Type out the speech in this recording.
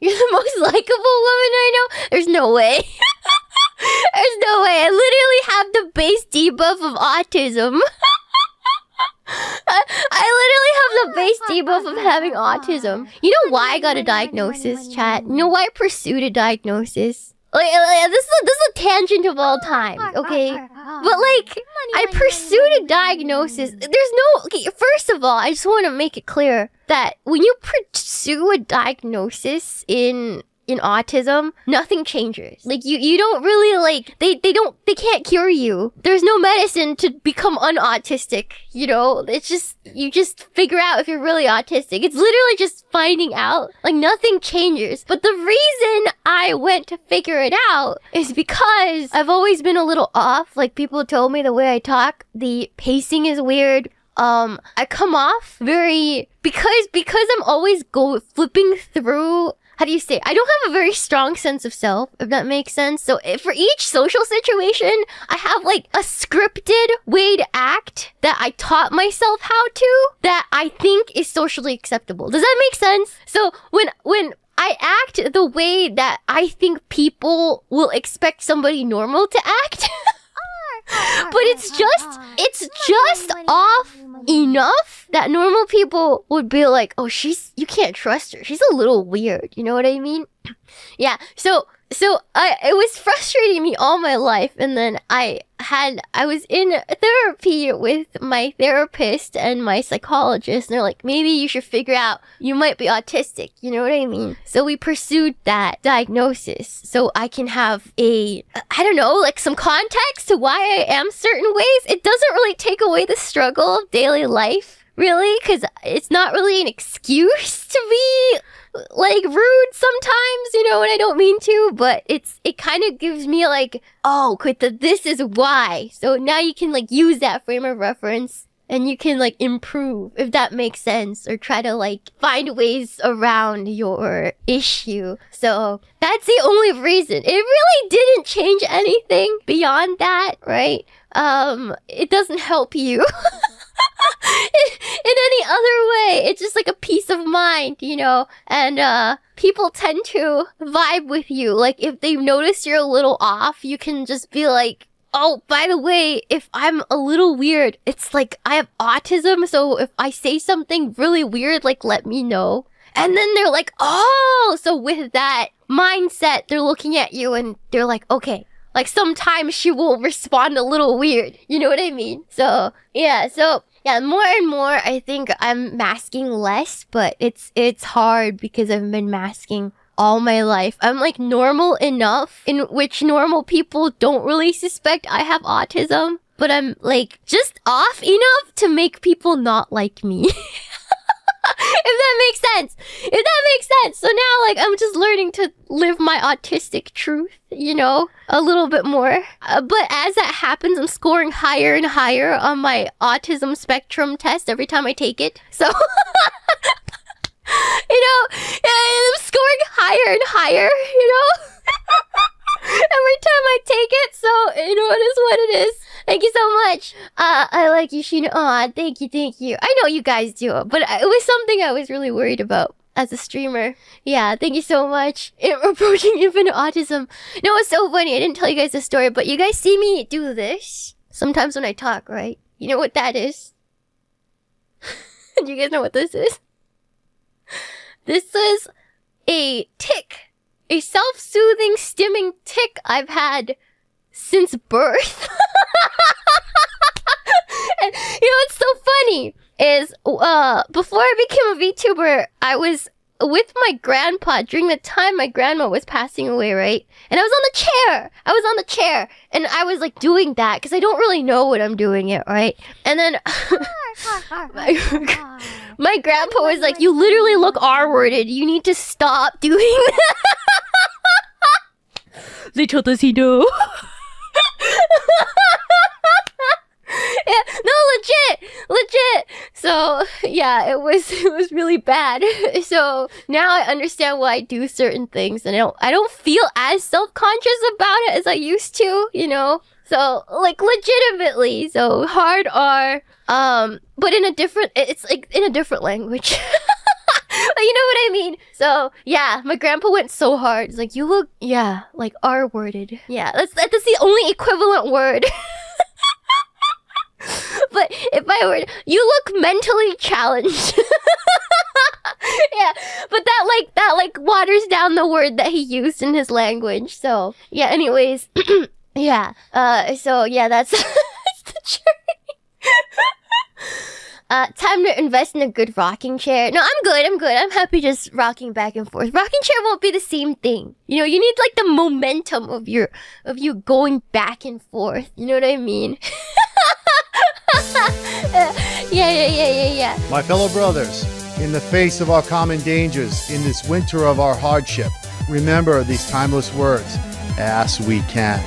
You're the most likable woman I know? There's no way. There's no way. I literally have the base debuff of autism. I literally have the base debuff of having autism. You know why I got a diagnosis, chat? You know why I pursued a diagnosis? This is a tangent of all time, okay? But like, I pursued a diagnosis. There's no... Okay, first of all, I just want to make it clear that when you pursue a diagnosis in autism, nothing changes. Like, you don't really, like, they can't cure you. There's no medicine to become unautistic, you know? It's just, you just figure out if you're really autistic. It's literally just finding out. Like, nothing changes. But the reason I went to figure it out is because I've always been a little off. Like, people told me the way I talk, the pacing is weird. I come off very, because I'm always flipping through. How do you say? I don't have a very strong sense of self, if that makes sense. So for each social situation, I have like a scripted way to act that I taught myself how to, that I think is socially acceptable. Does that make sense? So when I act the way that I think people will expect somebody normal to act, but it's just off enough that normal people would be like, oh, you can't trust her. She's a little weird. You know what I mean? Yeah. So it was frustrating me all my life. And then I was in therapy with my therapist and my psychologist. And they're like, maybe you should figure out you might be autistic. You know what I mean? So we pursued that diagnosis so I can have I don't know, like some context to why I am certain ways. It doesn't really take away the struggle of daily life, really, because it's not really an excuse to be like rude sometimes, you know, and I don't mean to, but it kind of gives me like, oh, this is why. So now you can like use that frame of reference and you can like improve, if that makes sense, or try to like find ways around your issue. So that's the only reason. It really didn't change anything beyond that, right? It doesn't help you. In any other way. It's just like a peace of mind, you know? And people tend to vibe with you. Like, if they notice you're a little off, you can just be like, oh, by the way, if I'm a little weird, it's like I have autism, so if I say something really weird, like, let me know. And then they're like, oh! So with that mindset, they're looking at you and they're like, okay. Like, sometimes she will respond a little weird. You know what I mean? So, yeah, more and more, I think I'm masking less, but it's hard because I've been masking all my life. I'm like normal enough in which normal people don't really suspect I have autism, but I'm like just off enough to make people not like me. If that makes sense. So now, like, I'm just learning to live my autistic truth, you know, a little bit more. But as that happens, I'm scoring higher and higher on my autism spectrum test every time I take it. So, you know, I'm scoring higher and higher, you know, every time I take it. So, you know, it is what it is. Thank you so much. I like you, Shiina. Aw, thank you. I know you guys do, but it was something I was really worried about as a streamer. Yeah, thank you so much. Approaching infinite autism. No, it's so funny. I didn't tell you guys the story, but you guys see me do this sometimes when I talk, right? You know what that is? Do you guys know what this is? This is a tick. A self-soothing stimming tick I've had since birth. And you know what's so funny is before I became a VTuber, I was with my grandpa during the time my grandma was passing away, right? And I was on the chair and I was like doing that because I don't really know what I'm doing it, right? And then my grandpa was like, you literally look R-worded, you need to stop doing that. Little does he know. Yeah, no, legit. So yeah, it was really bad. So now I understand why I do certain things, and I don't feel as self-conscious about it as I used to, you know. So like legitimately, so hard R, but it's like in a different language. you know what I mean? So yeah, my grandpa went so hard. He's like, you look, yeah, like R-worded. Yeah, that's the only equivalent word. But if I were, you look mentally challenged. Yeah, but that waters down the word that he used in his language. So yeah, anyways, yeah. So yeah, that's, that's the journey. Time to invest in a good rocking chair. No, I'm good. I'm happy just rocking back and forth. Rocking chair won't be the same thing. You know, you need like the momentum of you going back and forth. You know what I mean? Yeah. My fellow brothers, in the face of our common dangers, in this winter of our hardship, remember these timeless words, as we can.